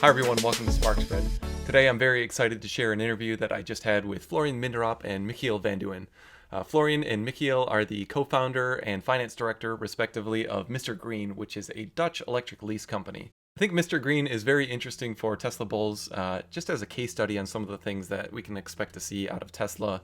Hi everyone, welcome to SparkSpread. Today I'm very excited to share an interview that I just had with Florian and Michiel van Duyn. Florian and Michiel are the co-founder and finance director, respectively, of MisterGreen, which is a Dutch electric lease company. I think MisterGreen is very interesting for Tesla bulls, just as a case study on some of the things that we can expect to see out of Tesla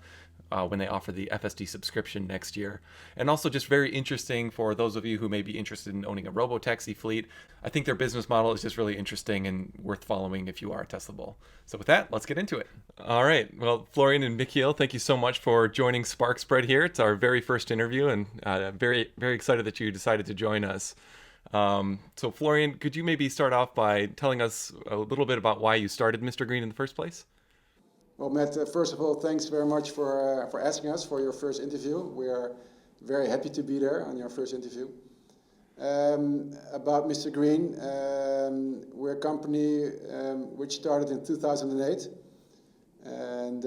when they offer the FSD subscription next year. And also just very interesting for those of you who may be interested in owning a robo-taxi fleet. I think their business model is just really interesting and worth following if you are a Tesla bull. So with that, let's get into it. All right. Well, Florian and Michiel, thank you so much for joining SparkSpread here. It's our very first interview, and very, very excited that you decided to join us. So Florian, could you maybe start off by telling us a little bit about why you started MisterGreen in the first place? Well, Matt, first of all, thanks very much for asking us for your first interview. We are very happy to be there on your first interview. About MisterGreen, we're a company which started in 2008. And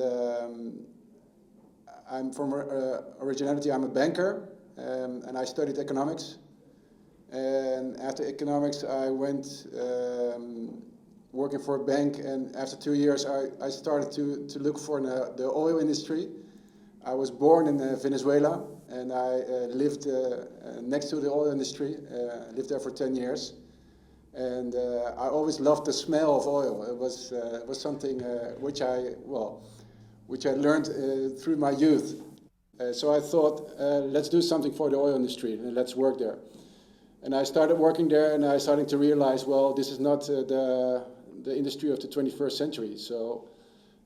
I'm from originality, I'm a banker, and I studied economics. And after economics, I went working for a bank, and after 2 years I started to look for the oil industry. I was born in Venezuela, and I lived next to the oil industry. I lived there for 10 years, and I always loved the smell of oil. It was something which I learned through my youth. So I thought, let's do something for the oil industry, and let's work there. And I started working there, and I started to realize, well, this is not the industry of the 21st century. So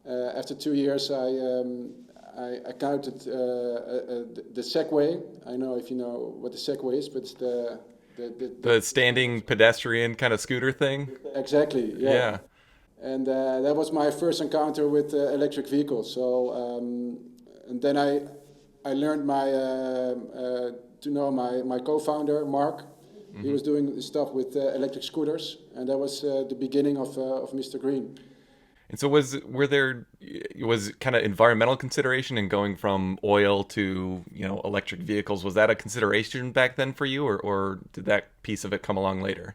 after 2 years, I counted the Segway. I don't know if you know what the Segway is, but it's the standing pedestrian kind of scooter thing? Exactly, yeah. Yeah. And that was my first encounter with electric vehicles. So and then I learned to know my co-founder, Mark. He was doing stuff with electric scooters, and that was the beginning of MisterGreen. And so was kind of environmental consideration in going from oil to electric vehicles, was that a consideration back then for you, or did that piece of it come along later?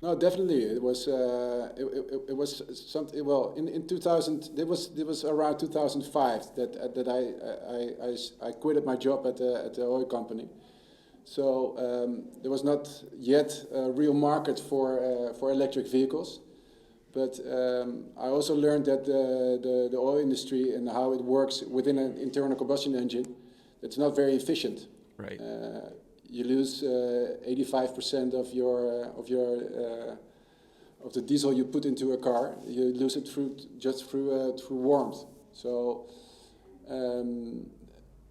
No, definitely it was. It was something. Well, in 2000, it was around 2005 that I quitted my job at the oil company. So there was not yet a real market for electric vehicles, but I also learned that the oil industry and how it works within an internal combustion engine, it's not very efficient. Right. You lose 85% of the diesel you put into a car. You lose it through warmth. So.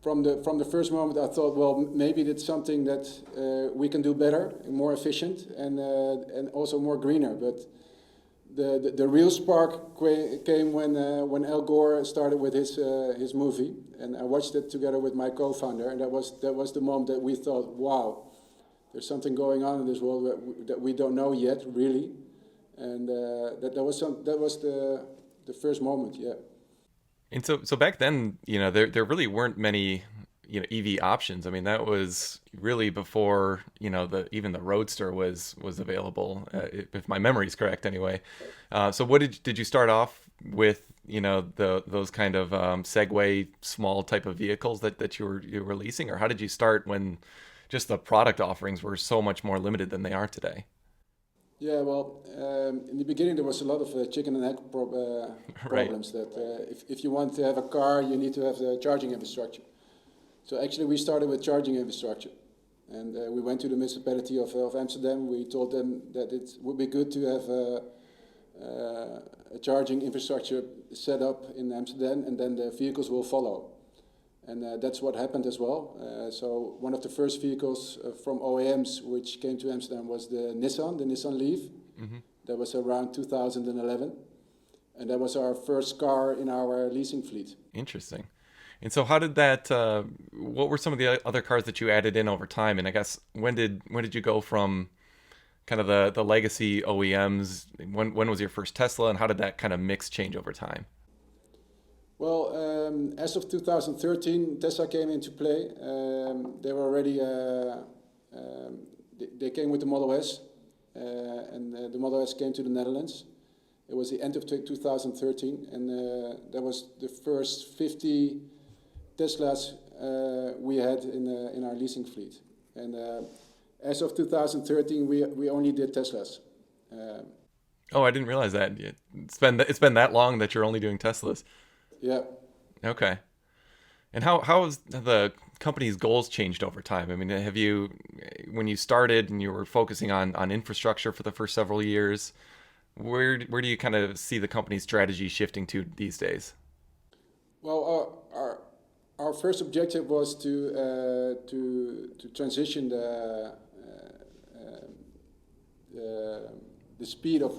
From the first moment, I thought, well, maybe that's something that we can do better, and more efficient, and also more greener. But the real spark came when Al Gore started with his movie, and I watched it together with my co-founder, and that was the moment that we thought, wow, there's something going on in this world that we don't know yet, really, and that was the first moment, yeah. And so back then, there really weren't many, EV options. I mean, that was really before, even the Roadster was available, if my memory is correct, anyway. So what did you start off with? Those kind of Segway small type of vehicles that you were leasing, or how did you start when just the product offerings were so much more limited than they are today? Yeah, well, in the beginning there was a lot of chicken and egg problems. Right. That if you want to have a car, you need to have the charging infrastructure. So actually we started with charging infrastructure. And we went to the municipality of Amsterdam. We told them that it would be good to have a charging infrastructure set up in Amsterdam, and then the vehicles will follow. And that's what happened as well. So one of the first vehicles from OEMs which came to Amsterdam was the Nissan Leaf. Mm-hmm. That was around 2011. And that was our first car in our leasing fleet. Interesting. And so how did that, what were some of the other cars that you added in over time? And I guess when did you go from kind of the legacy OEMs? When was your first Tesla, and how did that kind of mix change over time? Well, as of 2013, Tesla came into play. They were already, they came with the Model S, and the Model S came to the Netherlands. It was the end of 2013, and that was the first 50 Teslas we had in our leasing fleet. And as of 2013, we only did Teslas. Oh, I didn't realize that. It's been that long that you're only doing Teslas. Yeah. Okay. And how has the company's goals changed over time? I mean, have you, when you started and you were focusing on infrastructure for the first several years, where do you kind of see the company's strategy shifting to these days? Well, our first objective was to transition the speed of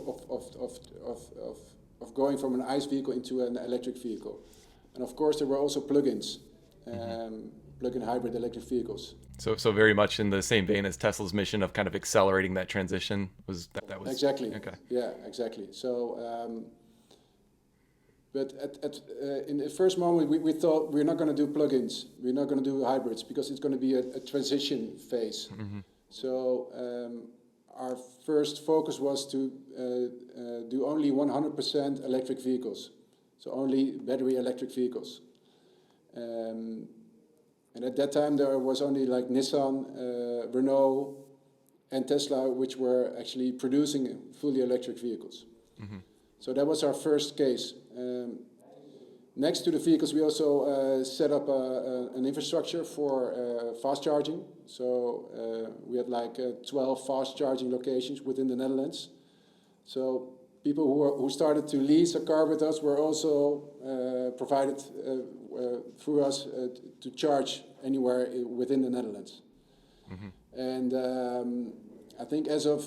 going from an ICE vehicle into an electric vehicle. And of course, there were also plug-ins, plug-in hybrid electric vehicles. So very much in the same vein as Tesla's mission of kind of accelerating that transition was. Exactly. Okay. Yeah, exactly. So, but in the first moment, we thought we're not going to do plug-ins, we're not going to do hybrids because it's going to be a transition phase. Mm-hmm. So our first focus was to do only 100% electric vehicles. So only battery electric vehicles. And at that time there was only like Nissan, Renault, and Tesla which were actually producing fully electric vehicles. Mm-hmm. So that was our first case. Next to the vehicles we also set up an infrastructure for fast charging. So we had like 12 fast charging locations within the Netherlands. So people who started to lease a car with us were also provided through us to charge anywhere within the Netherlands. Mm-hmm. And I think as of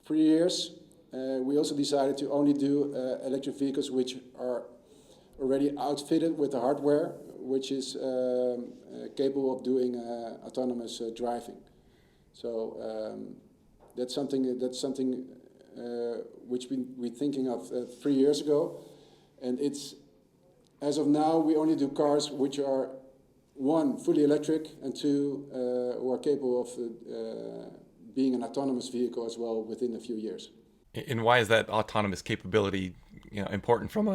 3 years, we also decided to only do electric vehicles which are already outfitted with the hardware, which is capable of doing autonomous driving. So that's something which we're thinking of 3 years ago, and it's as of now we only do cars which are one fully electric and two who are capable of being an autonomous vehicle as well within a few years. And why is that autonomous capability, important from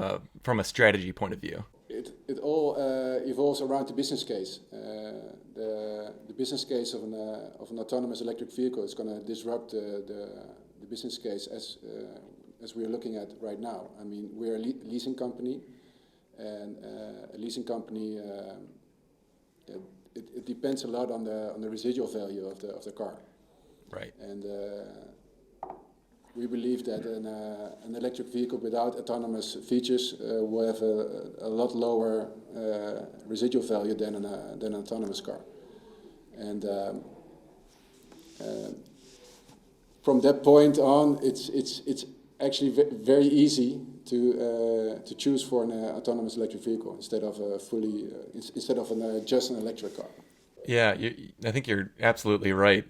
a strategy point of view? It all evolves around the business case. The business case of an autonomous electric vehicle is going to disrupt the business case as we are looking at right now. I mean, we're a leasing company, and a leasing company it depends a lot on the residual value of the car. Right. And we believe that an electric vehicle without autonomous features will have a lot lower residual value than an autonomous car. And from that point on, it's actually very easy to choose for an autonomous electric vehicle instead of just an electric car. Yeah, I think you're absolutely right.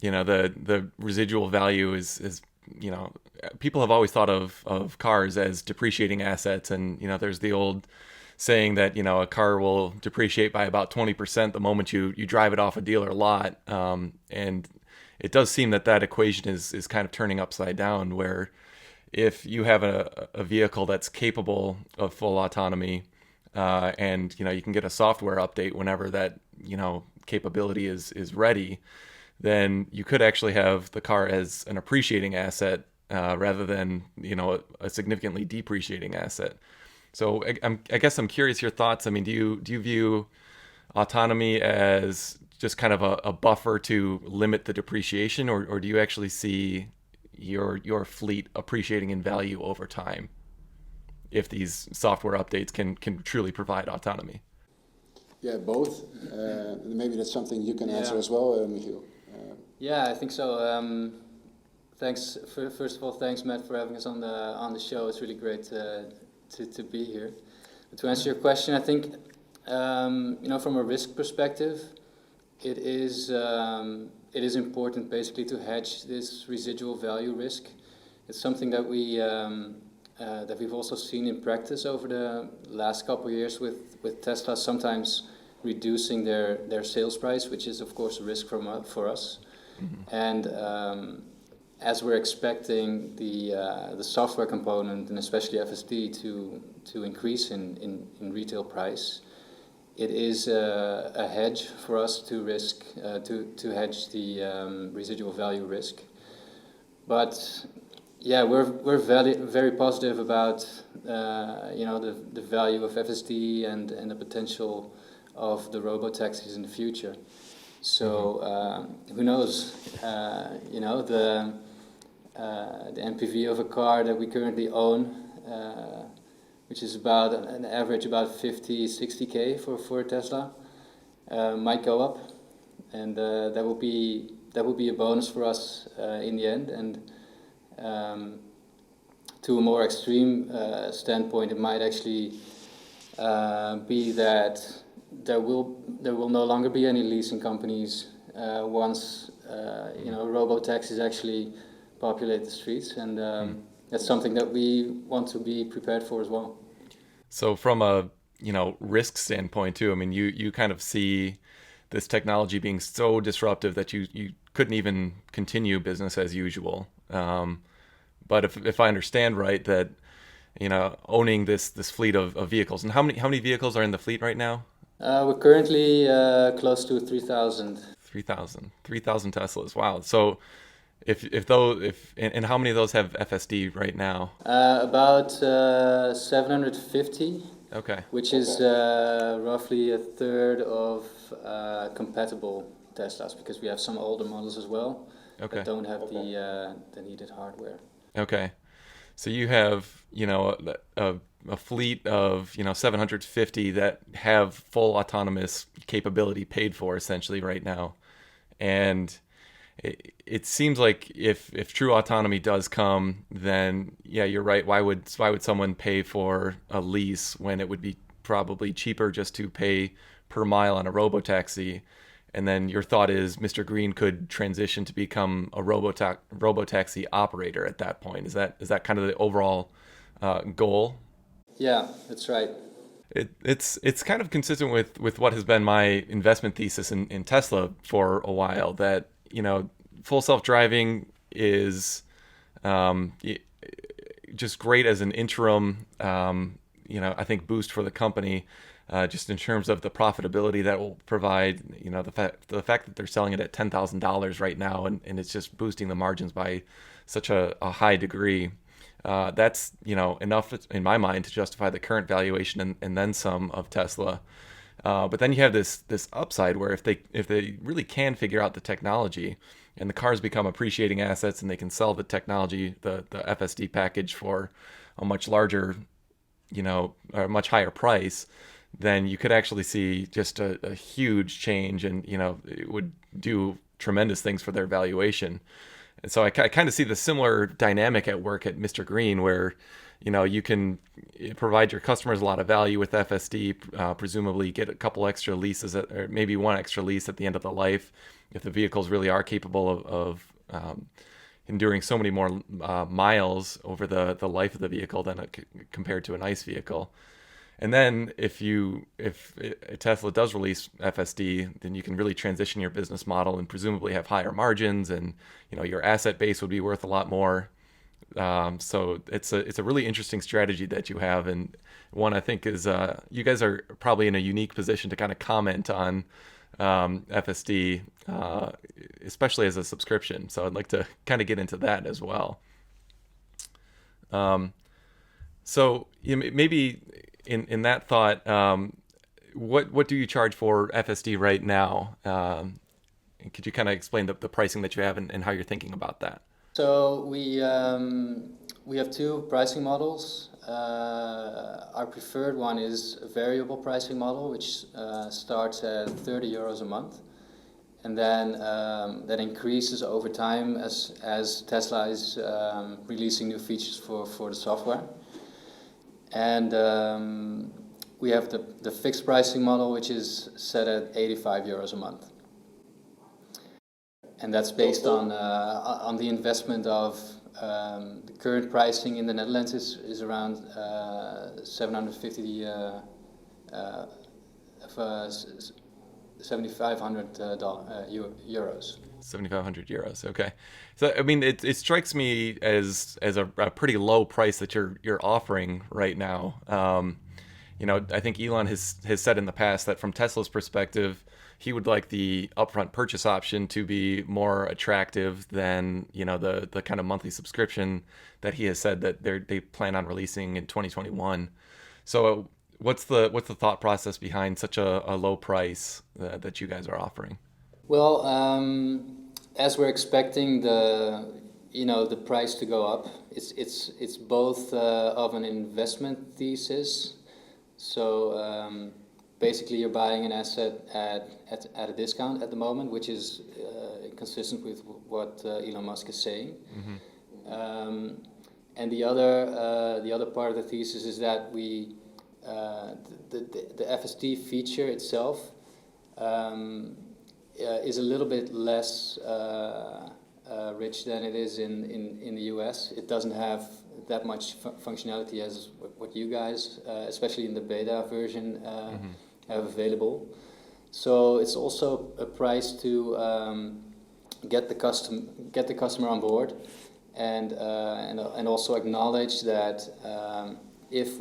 The residual value is people have always thought of cars as depreciating assets, and there's the old saying that a car will depreciate by about 20% the moment you drive it off a dealer lot, and it does seem that equation is kind of turning upside down, where if you have a vehicle that's capable of full autonomy, and you can get a software update whenever that capability is ready, then you could actually have the car as an appreciating asset rather than a significantly depreciating asset. So I guess I'm curious your thoughts. I mean, do you view autonomy as just kind of a buffer to limit the depreciation, or do you actually see your fleet appreciating in value over time if these software updates can truly provide autonomy? Yeah, both. Maybe that's something you can answer as well, Michiel. Yeah, I think so. Thanks. First of all, thanks, Matt, for having us on the show. It's really great to be here. But to answer your question, I think from a risk perspective, it is important basically to hedge this residual value risk. It's something that we've also seen in practice over the last couple of years with Tesla sometimes reducing their sales price, which is of course a risk for us. Mm-hmm. And as we're expecting the software component and especially FSD to increase in retail price, it is a hedge for us to risk to hedge the residual value risk. But yeah, we're very positive about the value of FSD and the potential of the robo-taxis in the future. So who knows? The NPV of a car that we currently own, which is about an average about 50-60K for a Tesla, might go up, and that will be a bonus for us in the end. And to a more extreme standpoint, it might actually be that there will no longer be any leasing companies once robo-taxis actually populate the streets, and that's something that we want to be prepared for as well. So from a risk standpoint too, I mean, you kind of see this technology being so disruptive that you couldn't even continue business as usual. But if I understand right, that owning this fleet of vehicles, and how many vehicles are in the fleet right now? We're currently close to 3,000. 3,000 Teslas. Wow. So and how many of those have FSD right now? About 750. Okay. Which is roughly a third of compatible Teslas, because we have some older models as well that don't have the needed hardware. Okay. So you have, a fleet of, 750 that have full autonomous capability paid for essentially right now. And it seems like if true autonomy does come, then yeah, you're right. Why would someone pay for a lease when it would be probably cheaper just to pay per mile on a robo-taxi? And then your thought is MisterGreen could transition to become a robo-taxi operator at that point. Is that kind of the overall goal? Yeah, that's right. It's kind of consistent with what has been my investment thesis in Tesla for a while, that full self-driving is just great as an interim I think boost for the company, just in terms of the profitability that will provide. The fact that they're selling it at $10,000 right now, and it's just boosting the margins by such a high degree. That's enough in my mind to justify the current valuation and then some of Tesla. But then you have this upside where if they really can figure out the technology, and the cars become appreciating assets, and they can sell the technology, the FSD package, for a much larger, or a much higher price, then you could actually see just a huge change, and it would do tremendous things for their valuation. And so I kind of see the similar dynamic at work at MisterGreen, where you can provide your customers a lot of value with FSD, presumably get a couple extra leases, or maybe one extra lease at the end of the life, if the vehicles really are capable of enduring so many more miles over the life of the vehicle than compared to an ICE vehicle. And then if Tesla does release FSD, then you can really transition your business model and presumably have higher margins, and your asset base would be worth a lot more. So it's a really interesting strategy that you have, and one I think is you guys are probably in a unique position to kind of comment on FSD, especially as a subscription. So I'd like to kind of get into that as well. So maybe in that thought, what do you charge for FSD right now? Could you kind of explain the pricing that you have and how you're thinking about that? So we have two pricing models. Our preferred one is a variable pricing model, which starts at €30 a month, and then that increases over time as Tesla is releasing new features for the software. And we have the fixed pricing model, which is set at €85 a month. And that's based on the investment of the current pricing in the Netherlands is around 750 €7,500. 7,500 euros. Okay, so I mean, it strikes me as a pretty low price that you're offering right now. I think Elon has said in the past that from Tesla's perspective, he would like the upfront purchase option to be more attractive than the kind of monthly subscription that he has said that they plan on releasing in 2021. So what's the thought process behind such a low price that you guys are offering? Well, as we're expecting the price to go up, it's both of an investment thesis. So basically, you're buying an asset at a discount at the moment, which is consistent with what Elon Musk is saying. Mm-hmm. And the other part of the thesis is that the FSD feature itself is a little bit less rich than it is in the US. It doesn't have that much functionality as what you guys, especially in the beta version, have available. So it's also a price to get the customer on board, and also acknowledge that if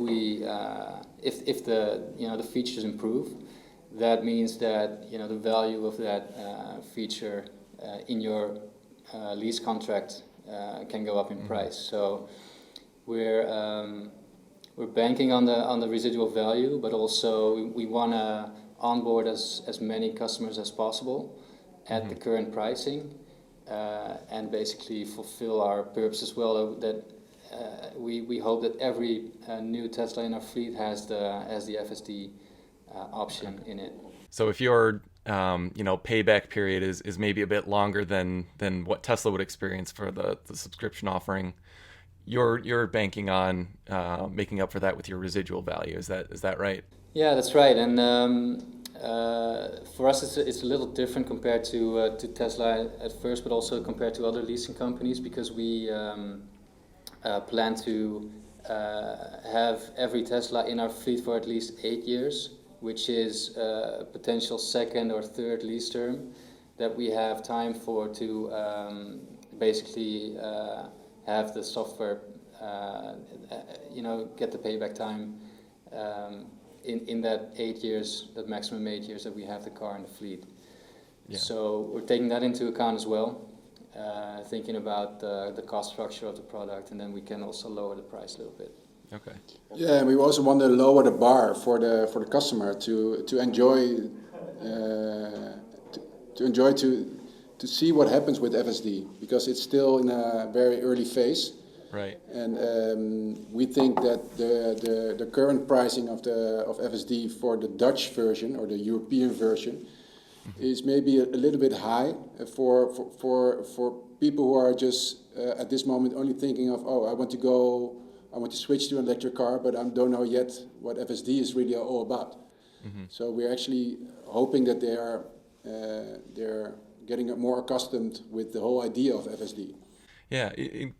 the features improve, that means that the value of that feature in your lease contract can go up in price. So we're banking on the residual value, but also we want to onboard as many customers as possible at the current pricing, and basically fulfill our purpose as well. That we hope that every new Tesla in our fleet has the FSD option in it. So if your payback period is maybe a bit longer than what Tesla would experience for the subscription offering, you're banking on making up for that with your residual value. Is that right? Yeah, that's right. And for us, it's a little different compared to Tesla at first, but also compared to other leasing companies, because we plan to have every Tesla in our fleet for at least 8 years, which is a potential second or third lease term that we have time for to basically have the software, get the payback time in that 8 years, that maximum 8 years that we have the car in the fleet. Yeah. So we're taking that into account as well, thinking about the cost structure of the product, and then we can also lower the price a little bit. Okay. Yeah, and we also want to lower the bar for the customer to enjoy to see what happens with FSD, because it's still in a very early phase. Right. And we think that the current pricing of FSD for the Dutch version or the European version is maybe a little bit high for people who are just at this moment only thinking of, I want to switch to an electric car, but I don't know yet what FSD is really all about. Mm-hmm. So we're actually hoping that they're getting more accustomed with the whole idea of FSD. Yeah,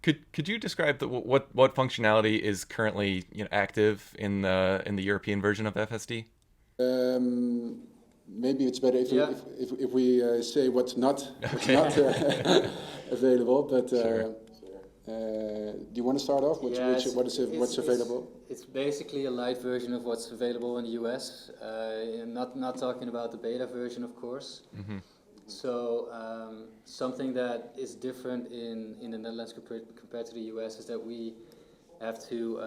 could you describe what functionality is currently active in the European version of FSD? Maybe it's better if we say what's not available. But do you want to start off? What's available? It's basically a light version of what's available in the US. Not talking about the beta version, of course. Mm-hmm. So something that is different in the Netherlands compared to the US is that we have to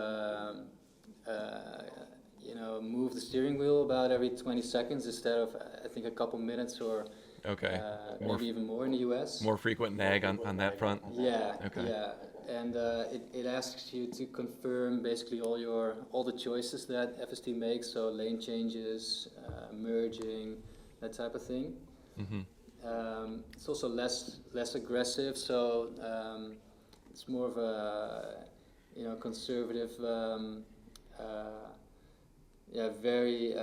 move the steering wheel about every 20 seconds instead of, I think, a couple minutes or maybe even more in the US. More frequent nag on that front? Yeah. Okay. Yeah. And it asks you to confirm basically all the choices that FSD makes, so lane changes, merging, that type of thing. Mm-hmm. It's also less aggressive, so it's more of a conservative, very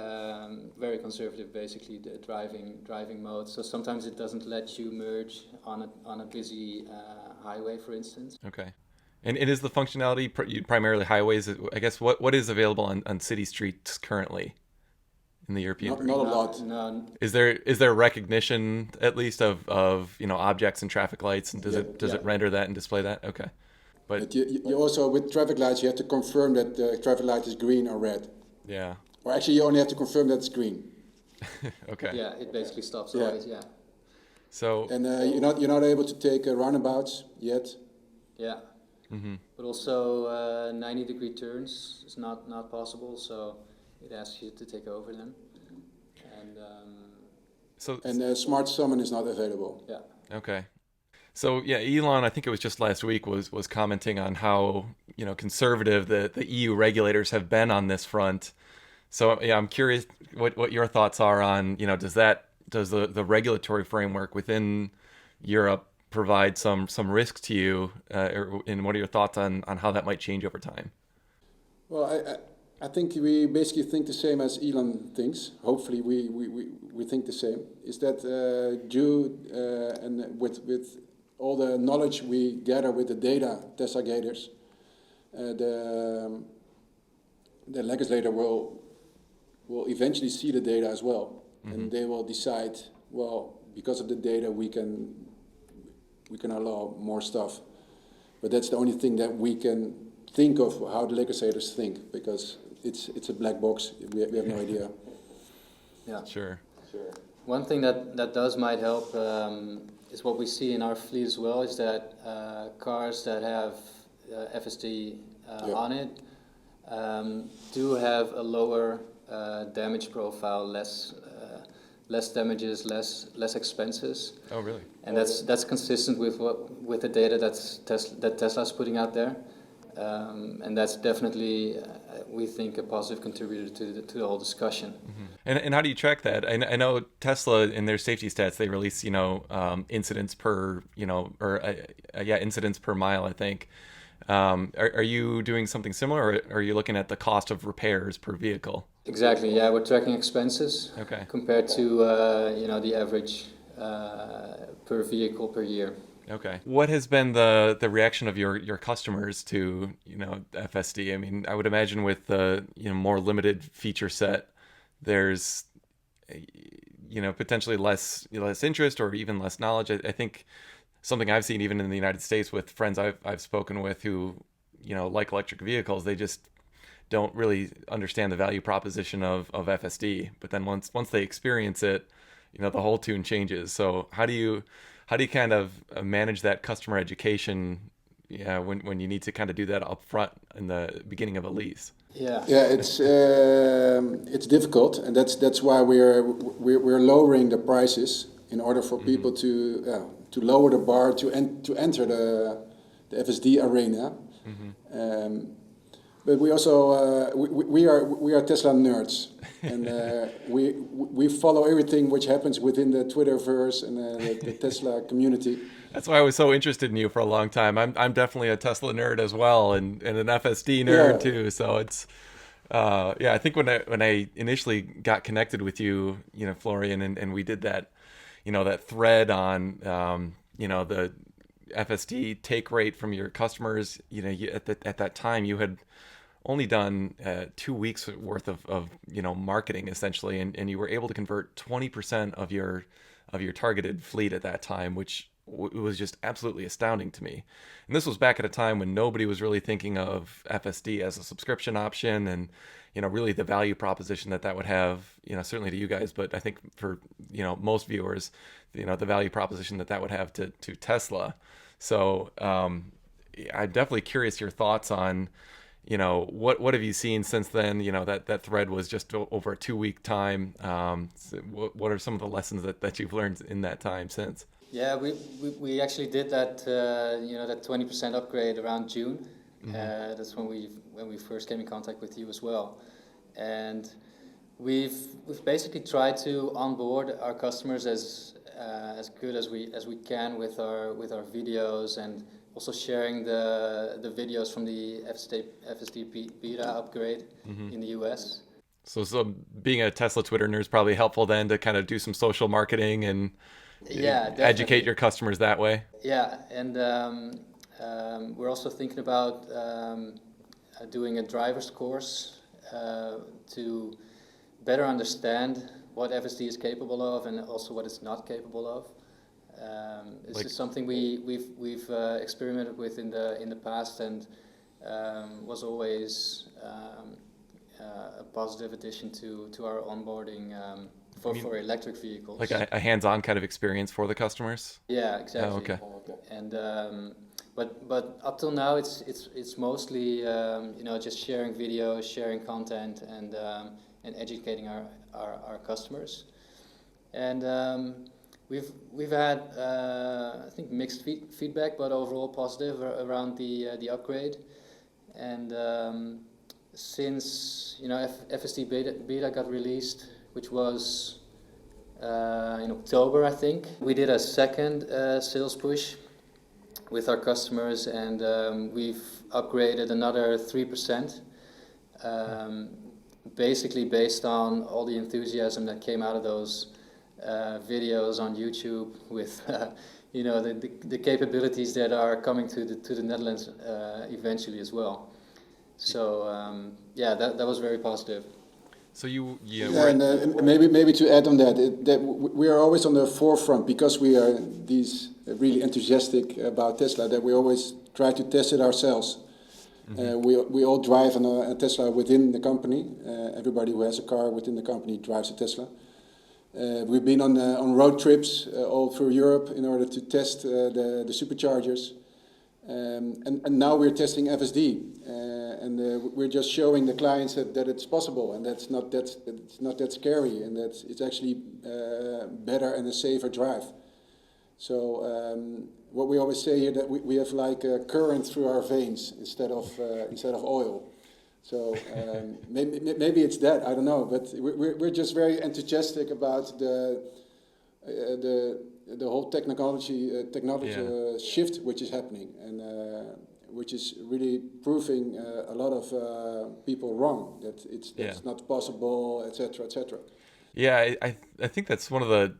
conservative, basically, the driving mode. So sometimes it doesn't let you merge on a busy highway, for instance. Okay. And it is the functionality primarily highways. I guess what is available on city streets currently? in the European Not version? a lot. No, Is there recognition at least of objects and traffic lights, and does Yeah. it render that and display that? Okay, but But you also, with traffic lights, you have to confirm that the traffic light is green or red. yeah, Or actually, you only have to confirm that it's green. okay. yeah, it basically stops Yeah. always. Yeah, So And you're not able to take roundabouts yet. yeah. mhm. But also 90-degree turns is not possible, so it asks you to take over them. And so And smart summon is not available. yeah, okay. So yeah, Elon, I think it was just last week, was commenting on how conservative the EU regulators have been on this front. So yeah, I'm curious what your thoughts are on does the regulatory framework within Europe provide some risk to you, and what are your thoughts on how that might change over time? Well, I think we basically think the same as Elon thinks. Hopefully, we think the same. Is that and with all the knowledge we gather with the data Tesla gators, the legislator will eventually see the data as well, and they will decide. Well, because of the data, we can allow more stuff. But that's the only thing that we can think of how the legislators think, because it's a black box. We have no idea. yeah. Sure. One thing that does might help is what we see in our fleet as well, is that cars that have FSD on it do have a lower damage profile, less damages, less expenses, Oh, really? and that's consistent with the data that Tesla's putting out there, and that's definitely we think a positive contributor to the whole discussion. Mm-hmm. And how do you track that? I know Tesla in their safety stats, they release incidents per incidents per mile, I think. Are you doing something similar, or are you looking at the cost of repairs per vehicle? Exactly. Yeah, we're tracking expenses Okay. compared to the average per vehicle per year. Okay. What has been the reaction of your customers to FSD? I mean, I would imagine with the more limited feature set, there's potentially less interest or even less knowledge. I think something I've seen even in the United States with friends I've spoken with who like electric vehicles, they just don't really understand the value proposition of FSD. But then once they experience it, the whole tune changes. So how do you kind of manage that customer education when you need to kind of do that up front in the beginning of a lease? Yeah. Yeah, it's difficult, and that's why we're lowering the prices in order for people to lower the bar to enter the FSD arena. But we also we are Tesla nerds, and we follow everything which happens within the Twitterverse and the Tesla community. That's why I was so interested in you for a long time. I'm definitely a Tesla nerd as well, and an FSD nerd too. So it's I think when I initially got connected with you, Florian, and we did that, that thread on the FSD take rate from your customers. At that time you had only done 2 weeks worth of marketing essentially, and you were able to convert 20% of your targeted fleet at that time, which was just absolutely astounding to me. And this was back at a time when nobody was really thinking of FSD as a subscription option, and really the value proposition that would have, certainly to you guys, but I think for most viewers, the value proposition that would have to Tesla. So I'm definitely curious your thoughts on what have you seen since then? That thread was just over a 2 week time. So what are some of the lessons that you've learned in that time since? Yeah, we actually did that that 20% upgrade around June. That's when we first came in contact with you as well, and we've basically tried to onboard our customers as good as we can with our videos, and also sharing the videos from the FSD beta upgrade in the US. So being a Tesla Twitter nerd is probably helpful then to kind of do some social marketing and educate your customers that way. Yeah, and we're also thinking about doing a driver's course to better understand what FSD is capable of and also what it's not capable of. This is something we've experimented with in the past, and was always a positive addition to our onboarding for electric vehicles. Like a hands-on kind of experience for the customers? Yeah, exactly. Oh, okay. And but up till now, it's mostly just sharing videos, sharing content, and educating our customers. And we've had I think mixed feedback, but overall positive around the upgrade. And since FSD beta got released, which was in October, I think, we did a second sales push with our customers, and we've upgraded another 3%, basically based on all the enthusiasm that came out of those videos on YouTube with the capabilities that are coming to the Netherlands eventually as well. So that was very positive. So and maybe to add on that we are always on the forefront, because we are these really enthusiastic about Tesla, that we always try to test it ourselves. Mm-hmm. We all drive a Tesla within the company. Everybody who has a car within the company drives a Tesla. We've been on road trips all through Europe in order to test the superchargers. And now we're testing FSD, and we're just showing the clients that it's possible, and it's not that scary, and that it's actually better and a safer drive. So what we always say here, that we have like a current through our veins instead of oil. So maybe it's that, I don't know, but we're just very enthusiastic about the whole technology shift which is happening, and which is really proving a lot of people wrong, that it's not possible, etc., etc. Yeah, I think that's one of the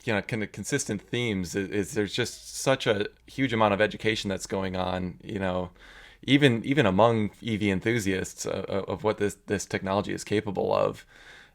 kind of consistent themes is there's just such a huge amount of education that's going on, even among EV enthusiasts of what this technology is capable of.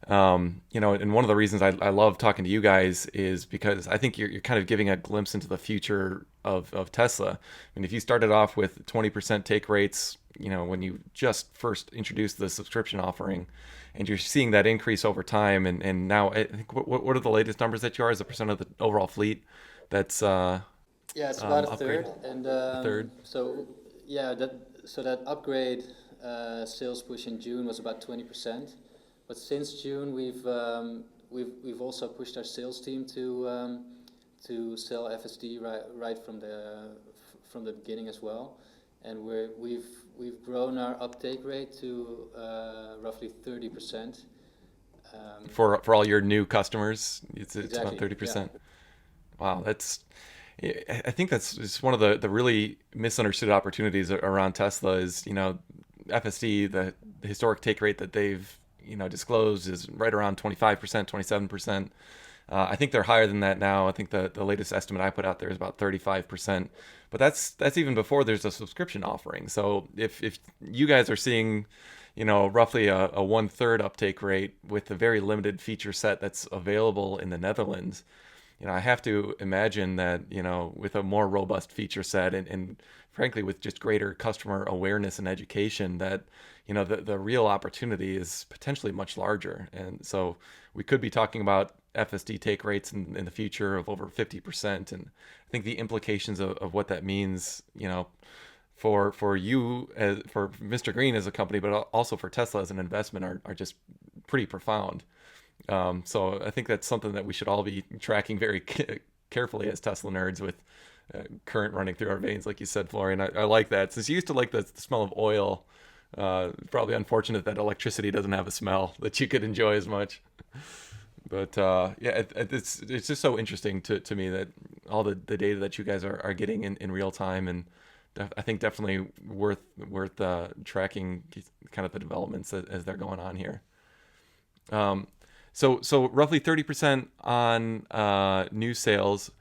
And one of the reasons I love talking to you guys is because I think you're kind of giving a glimpse into the future of Tesla. I mean, if you started off with 20% take rates, when you just first introduced the subscription offering, and you're seeing that increase over time, and now I think what are the latest numbers that you are as a percent of the overall fleet? That's it's about a third, and a third. So that upgrade sales push in June was about 20%. But since June, we've also pushed our sales team to sell FSD right from the beginning as well, and we've grown our uptake rate to roughly 30%. For all your new customers, it's exactly, about 30%. Yeah. Wow, I think that's just one of the really misunderstood opportunities around Tesla is FSD, the historic take rate that they've disclosed is right around 25%, 27%. I think they're higher than that now. I think the latest estimate I put out there is about 35%. But that's even before there's a subscription offering. So if you guys are seeing, roughly a 1/3 uptake rate with the very limited feature set that's available in the Netherlands, I have to imagine that, with a more robust feature set and frankly with just greater customer awareness and education, that the real opportunity is potentially much larger. And so we could be talking about FSD take rates in the future of over 50%. And I think the implications of what that means, for you, for MisterGreen as a company, but also for Tesla as an investment are just pretty profound. So I think that's something that we should all be tracking very carefully as Tesla nerds, with current running through our veins, like you said, Florian. I like that. Since you used to like the smell of oil, probably unfortunate that electricity doesn't have a smell that you could enjoy as much. But it's just so interesting to me that all the data that you guys are getting in real time, and I think definitely worth tracking kind of the developments as they're going on here. So roughly 30% on new sales.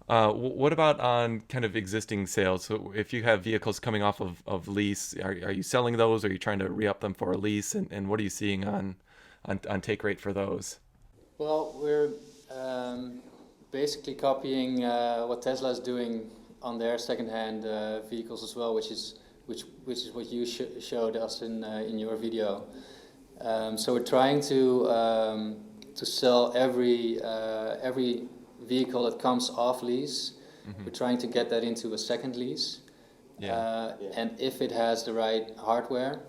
What about on kind of existing sales? So if you have vehicles coming off of lease, are you selling those? Or are you trying to re-up them for a lease? And what are you seeing on on take rate for those? Well, we're basically copying what Tesla is doing on their second-hand vehicles as well, which is what you showed us in your video. So we're trying to sell every vehicle that comes off lease. Mm-hmm. We're trying to get that into a second lease. Yeah. And if it has the right hardware,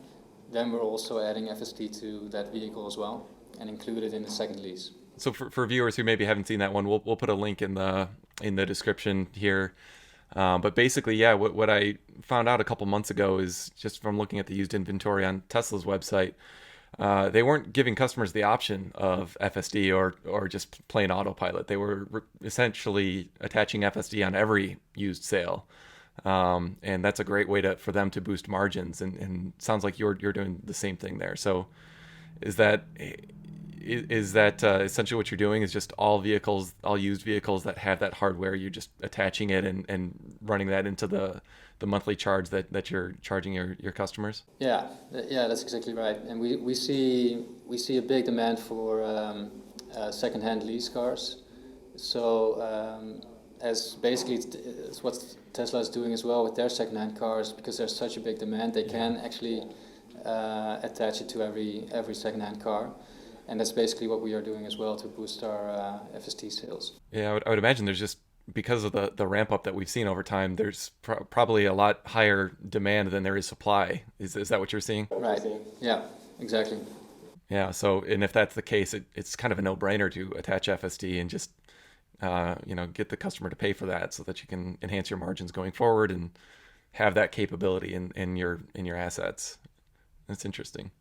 then we're also adding FSD to that vehicle as well and include it in the second lease. So for viewers who maybe haven't seen that one, we'll put a link in the description here. But basically, yeah, what I found out a couple months ago is just from looking at the used inventory on Tesla's website, they weren't giving customers the option of FSD or just plain autopilot. They were essentially attaching FSD on every used sale. And that's a great way for them to boost margins. And sounds like you're doing the same thing there. So is that essentially what you're doing? Is just all used vehicles that have that hardware, you're just attaching it and running that into the monthly charge that you're charging your customers? Yeah, that's exactly right. And we see a big demand for second-hand lease cars. So as basically it's what Tesla is doing as well with their second-hand cars, because there's such a big demand, they can actually attach it to every second-hand car. And that's basically what we are doing as well to boost our FSD sales. Yeah, I would imagine there's just, because of the ramp up that we've seen over time, there's probably a lot higher demand than there is supply. Is that what you're seeing? Right. Yeah, exactly. Yeah. So, and if that's the case, it's kind of a no-brainer to attach FSD and just get the customer to pay for that, so that you can enhance your margins going forward and have that capability in your assets. That's interesting.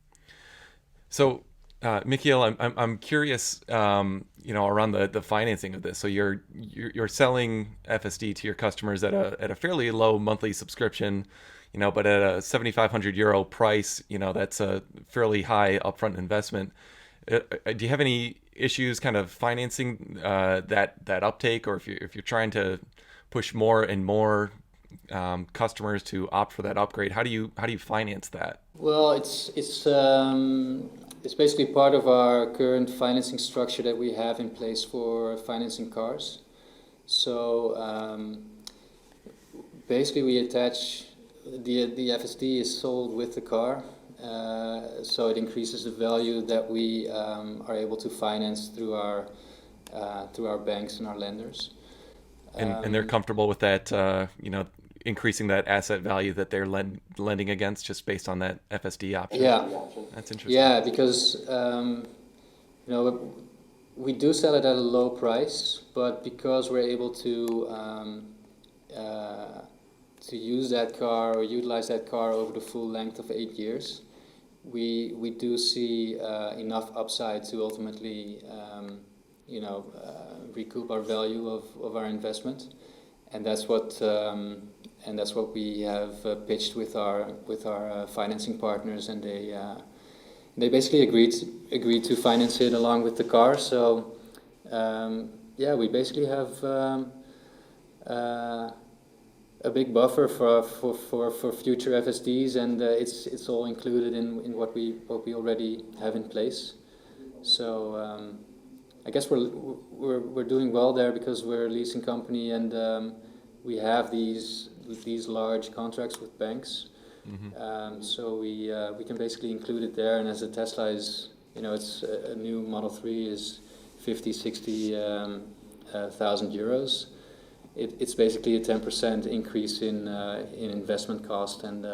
So, Michiel, I'm curious, around the financing of this. So you're selling FSD to your customers at a fairly low monthly subscription, but at a €7,500 price, that's a fairly high upfront investment. Do you have any issues kind of financing that uptake, or if you're trying to push more and more customers to opt for that upgrade, how do you finance that? Well, it's basically part of our current financing structure that we have in place for financing cars. So basically we attach the FSD is sold with the car, so it increases the value that we are able to finance through our banks and our lenders. And they're comfortable with that, increasing that asset value that they're lending against, just based on that FSD option. Yeah, that's interesting. Yeah, because we do sell it at a low price, but because we're able to use that car or utilize that car over the full length of 8 years, we do see enough upside to ultimately recoup our value of our investment, and that's what we have pitched with our financing partners, and they basically agreed to finance it along with the car. So we basically have a big buffer for future FSDs, and it's all included in what we already have in place. So I guess we're doing well there because we're a leasing company, and we have these large contracts with banks. Mm-hmm. So we can basically include it there, and as a Tesla is, it's a new Model 3 is 50-60 thousand euros. It's basically a 10% increase in investment cost, and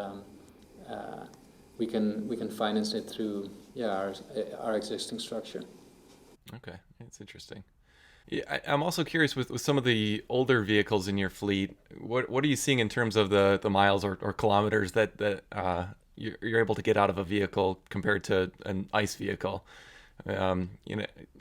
we can finance it through our existing structure. Okay, that's interesting. Yeah, I'm also curious with some of the older vehicles in your fleet. What are you seeing in terms of the miles or kilometers that you're able to get out of a vehicle compared to an ICE vehicle?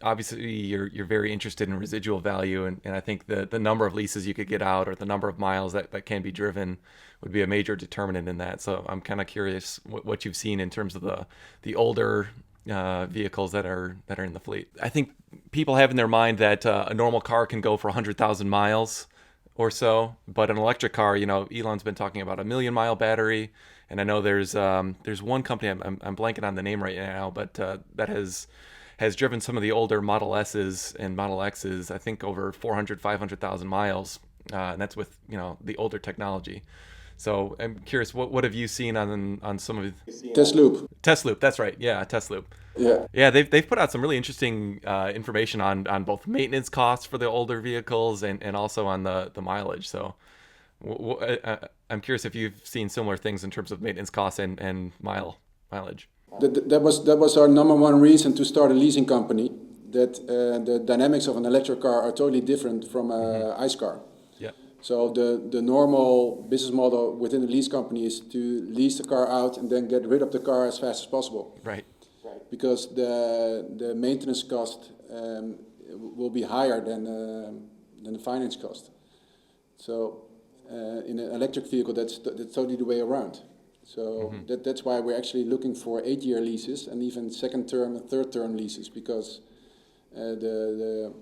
Obviously you're very interested in residual value, and I think the number of leases you could get out, or the number of miles that can be driven, would be a major determinant in that. So I'm kind of curious what you've seen in terms of the older vehicles that are in the fleet. I think people have in their mind that a normal car can go for 100,000 miles or so, but an electric car, Elon's been talking about a 1,000,000-mile battery, and I know there's one company, I'm blanking on the name right now, but that has has driven some of the older Model S's and Model X's, I think over 400, 500,000 miles. And that's with, the older technology. So I'm curious, what have you seen on some of Test loop. Test Loop? That's right. Yeah, Test Loop. Yeah. Yeah, they've put out some really interesting information on both maintenance costs for the older vehicles and also on the mileage. So I'm curious if you've seen similar things in terms of maintenance costs and mileage. That was our number one reason to start a leasing company. That the dynamics of an electric car are totally different from an ICE car. Yeah. So the normal business model within the lease company is to lease the car out and then get rid of the car as fast as possible. Right. Because the maintenance cost will be higher than the finance cost. So in an electric vehicle, that's totally the way around. So that's why we're actually looking for 8-year leases and even second term and third term leases, because the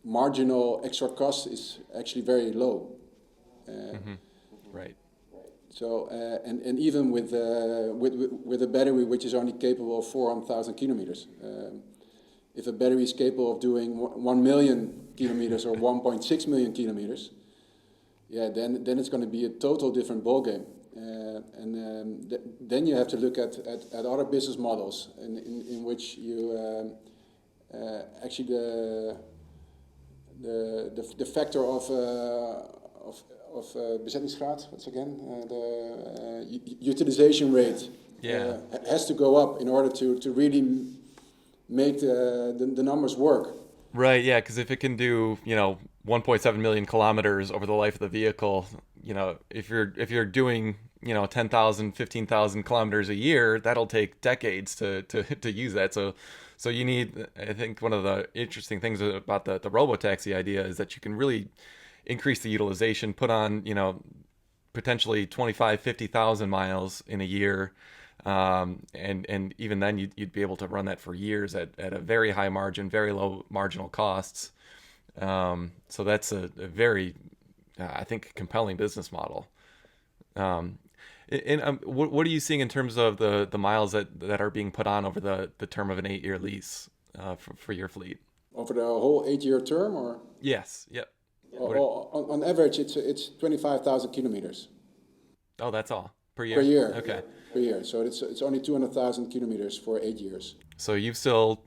marginal extra cost is actually very low. Right. So and even with a battery which is only capable of 400,000 kilometers, if a battery is capable of doing 1 million kilometers or 1.6 million kilometers, then it's going to be a total different ballgame. Then you have to look at other business models in which you actually the factor of bezettingsgraad, what's again the utilization rate has to go up in order to really make the numbers work. Right, yeah, because if it can do 1.7 million kilometers over the life of the vehicle, if you're doing 10,000, 15,000 kilometers a year, that'll take decades to use that. So you need, I think one of the interesting things about the robo-taxi idea is that you can really increase the utilization, put on potentially 25, 50,000 miles in a year. And even then you'd be able to run that for years at a very high margin, very low marginal costs. So that's a very, I think, compelling business model. What are you seeing in terms of the miles that are being put on over the term of an 8-year lease for your fleet? Over the whole 8-year term, or? Yes. Yep. On average, it's 25,000 kilometers. Oh, that's all per year. Per year. Okay. Per year, so it's only 200,000 kilometers for 8 years. So you've still,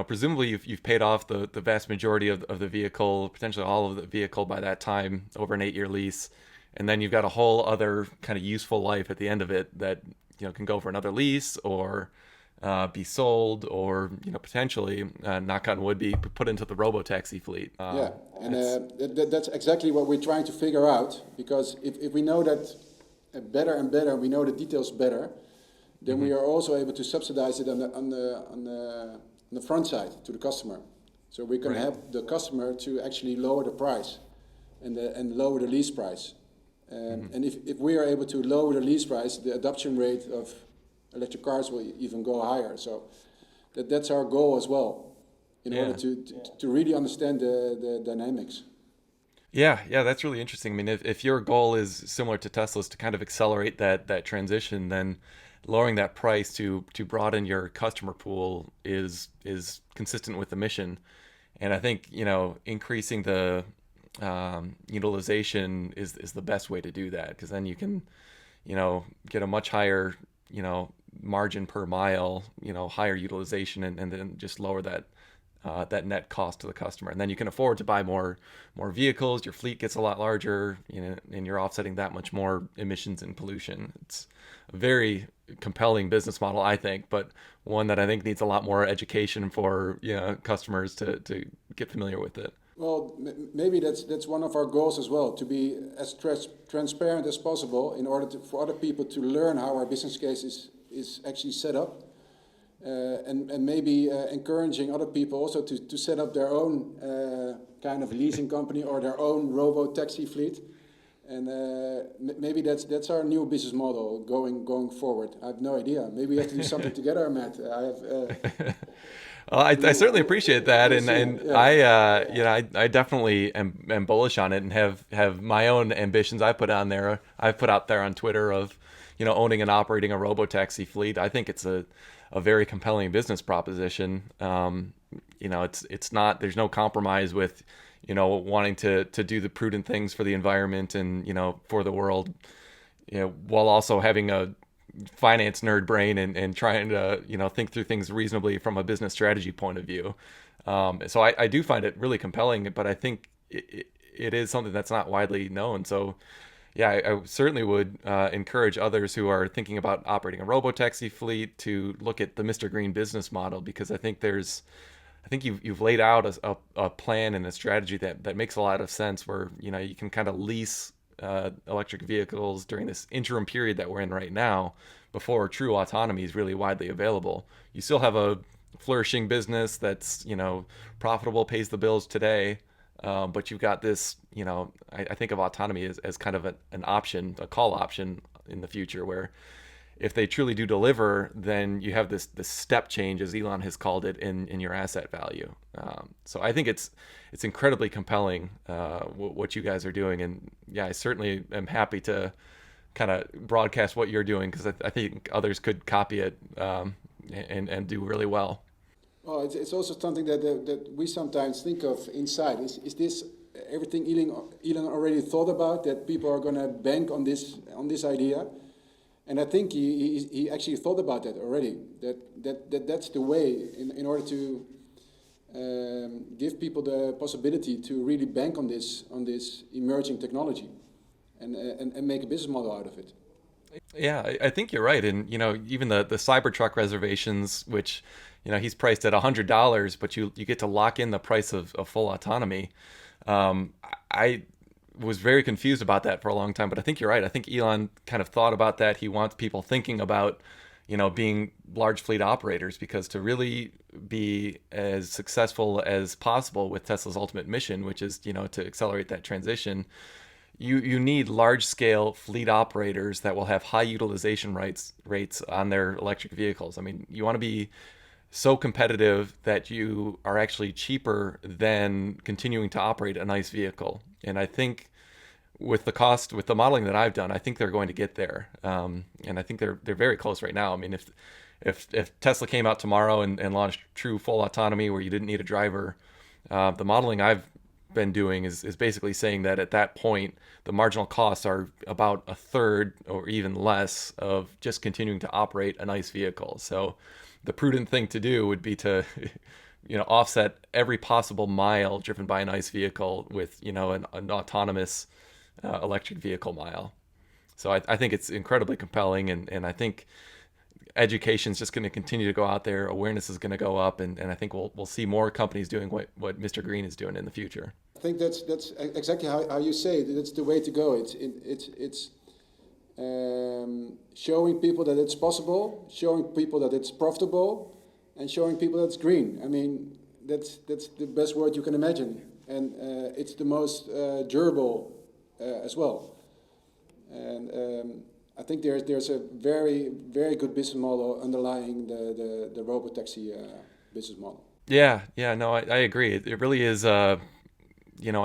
presumably you've paid off the vast majority of the vehicle, potentially all of the vehicle by that time over an 8-year lease, and then you've got a whole other kind of useful life at the end of it that can go for another lease or be sold or potentially, knock on wood, be put into the robo-taxi fleet. That's exactly what we're trying to figure out, because if we know that better and better, we know the details better, then we are also able to subsidize it on the front side to the customer. So we can help the customer to actually lower the price and lower the lease price. And if we are able to lower the lease price, the adoption rate of electric cars will even go higher. So that's our goal as well, in order to really understand the dynamics. Yeah, that's really interesting. I mean, if your goal is similar to Tesla's to kind of accelerate that transition, then lowering that price to broaden your customer pool is consistent with the mission. And I think increasing the utilization is the best way to do that, because then you can get a much higher margin per mile, higher utilization, and then just lower that net cost to the customer, and then you can afford to buy more vehicles. Your fleet gets a lot larger, and you're offsetting that much more emissions and pollution. It's a very compelling business model, I think, but one that I think needs a lot more education for customers to get familiar with it. Well, maybe that's one of our goals as well, to be as transparent as possible in order for other people to learn how our business case is actually set up. And maybe encouraging other people also to set up their own kind of leasing company or their own robo-taxi fleet. And maybe that's our new business model going forward. I have no idea. Maybe we have to do something together, Matt. Well, I certainly appreciate that, We'll see. and Yeah. I definitely am bullish on it, and have my own ambitions. I've put out there on Twitter of, owning and operating a robo-taxi fleet. I think it's a very compelling business proposition. It's not, there's no compromise with, wanting to do the prudent things for the environment and, for the world, while also having a finance nerd brain and trying to think through things reasonably from a business strategy point of view. So I do find it really compelling, but I think it is something that's not widely known. So yeah, I certainly would encourage others who are thinking about operating a robo-taxi fleet to look at the MisterGreen business model, because I think you've laid out a plan and a strategy that makes a lot of sense, where you can kind of lease electric vehicles during this interim period that we're in right now, before true autonomy is really widely available. You still have a flourishing business that's profitable, pays the bills today, but you've got this. I think of autonomy as kind of an option, a call option in the future, where if they truly do deliver, then you have this step change, as Elon has called it, in your asset value. So I think it's incredibly compelling what you guys are doing, and yeah, I certainly am happy to kind of broadcast what you're doing, because I think others could copy it and do really well. Well, it's also something that we sometimes think of inside. Is this everything Elon already thought about, that people are going to bank on this idea? And I think he actually thought about that already. That's the way in order to give people the possibility to really bank on this emerging technology, and make a business model out of it. Yeah, I think you're right. And even the Cybertruck reservations, which he's priced at $100, but you get to lock in the price of full autonomy. I was very confused about that for a long time, but I think you're right. I think Elon kind of thought about that. He wants people thinking about being large fleet operators, because to really be as successful as possible with Tesla's ultimate mission, which is to accelerate that transition, you need large scale fleet operators that will have high utilization rates on their electric vehicles. I mean, you want to be so competitive that you are actually cheaper than continuing to operate a nice vehicle. And I think with the modeling that I've done, I think they're going to get there. And I think they're very close right now. I mean, if Tesla came out tomorrow and launched true full autonomy where you didn't need a driver, the modeling I've been doing is basically saying that at that point, the marginal costs are about a third or even less of just continuing to operate a nice vehicle. So the prudent thing to do would be to offset every possible mile driven by a nice vehicle with an autonomous electric vehicle mile. So I think it's incredibly compelling, and I think education is just going to continue to go out there. Awareness is going to go up, and I think we'll see more companies doing what MisterGreen is doing in the future. I think that's exactly how you say it. That's the way to go. It's showing people that it's possible, showing people that it's profitable, and showing people that it's green. I mean, that's the best word you can imagine, and it's the most durable as well. And I think there's a very, very good business model underlying the robo-taxi business model. Yeah, no, I agree. It really is an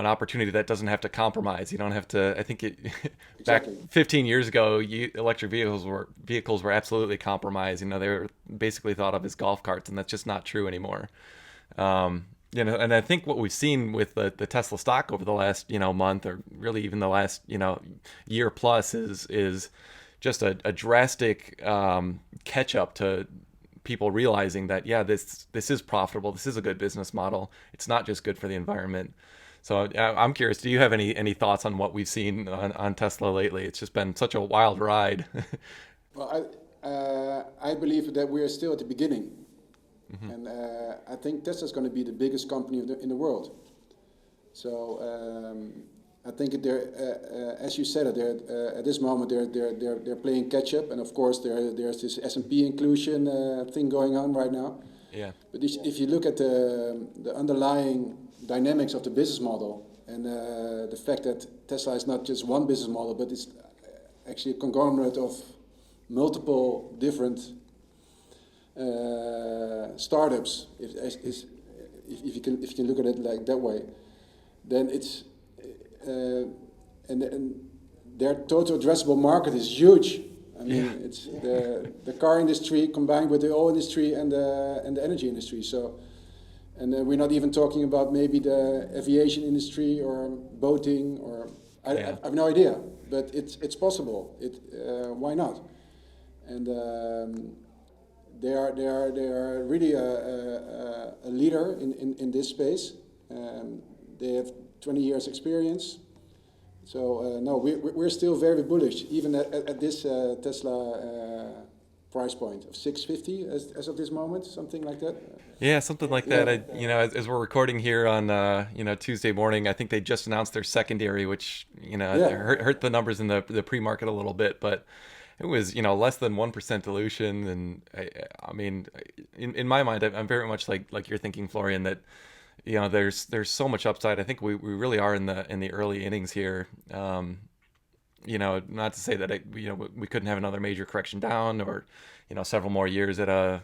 opportunity that doesn't have to compromise. You don't have to. I think back Exactly. 15 years ago, electric vehicles were absolutely compromised. They were basically thought of as golf carts, and that's just not true anymore. And I think what we've seen with the Tesla stock over the last month, or really even the last year plus, is just a drastic catch up to people realizing that this is profitable. This is a good business model. It's not just good for the environment. So I'm curious, do you have any thoughts on what we've seen on Tesla lately? It's just been such a wild ride. Well, I believe that we are still at the beginning, Mm-hmm. and I think Tesla is going to be the biggest company in the world. So I think they're, as you said, they're at this moment they're playing catch up, and of course there's this S&P inclusion thing going on right now. Yeah. But if you look at the underlying dynamics of the business model, and the fact that Tesla is not just one business model, but it's actually a conglomerate of multiple different startups, if you can look at it like that way, then it's and their total addressable market is huge. I mean, it's the car industry combined with the oil industry and the energy industry. So, and we're not even talking about maybe the aviation industry or boating or I have no idea, but it's possible. Why not? And they are really a leader in this space. They have 20 years experience. So no, we're still very bullish, even at this Tesla price point of 650 as of this moment, something like that. Yeah, something like that. As we're recording here on Tuesday morning, I think they just announced their secondary, which hurt the numbers in the pre-market a little bit, but it was less than 1% dilution, and I mean, in my mind, I'm very much like you're thinking, Florian, that there's so much upside. I think we really are in the early innings here. Not to say that we couldn't have another major correction down, or several more years at a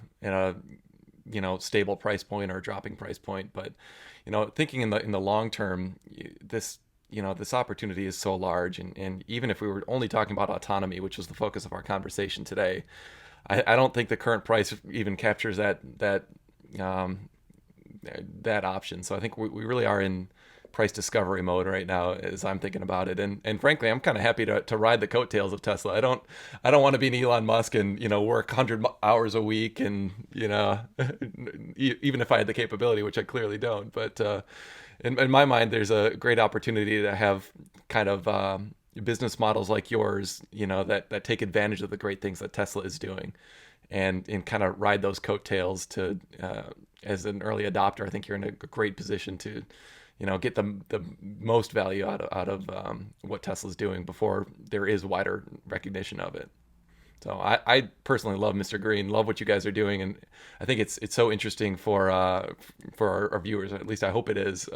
stable price point or dropping price point, but thinking in the long term, this opportunity is so large, and even if we were only talking about autonomy, which was the focus of our conversation today, I don't think the current price even captures that option. So I think we really are in price discovery mode right now, as I'm thinking about it. And frankly, I'm kind of happy to ride the coattails of Tesla. I don't want to be an Elon Musk and work 100 hours a week, and even if I had the capability, which I clearly don't. But in my mind, there's a great opportunity to have kind of business models like yours, that take advantage of the great things that Tesla is doing, and kind of ride those coattails to. As an early adopter, I think you're in a great position to, get the most value out of what Tesla's doing before there is wider recognition of it. So I personally love MisterGreen, love what you guys are doing, and I think it's so interesting for our viewers. At least I hope it is,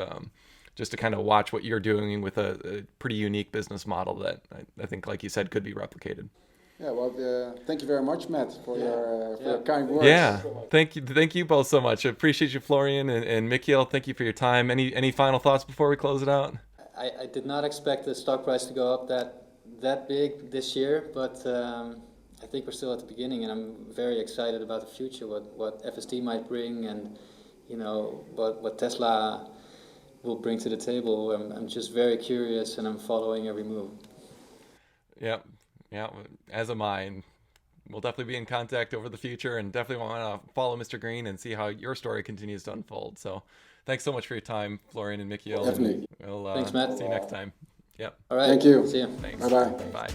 just to kind of watch what you're doing with a pretty unique business model that I think, like you said, could be replicated. Yeah, well, thank you very much, Matt, for your kind words. Yeah, thank you both so much. I appreciate you, Florian and Michiel. Thank you for your time. Any final thoughts before we close it out? I did not expect the stock price to go up that big this year, but I think we're still at the beginning, and I'm very excited about the future, what FSD might bring, and what Tesla will bring to the table. I'm just very curious, and I'm following every move. Yeah, as am I. And we'll definitely be in contact over the future, and definitely want to follow Mr. Green and see how your story continues to unfold. So thanks so much for your time, Florian and Michiel. Definitely. We'll Thanks, Matt. see you next time. Yep. All right. Thank you. See you. Thanks. Bye-bye. Bye.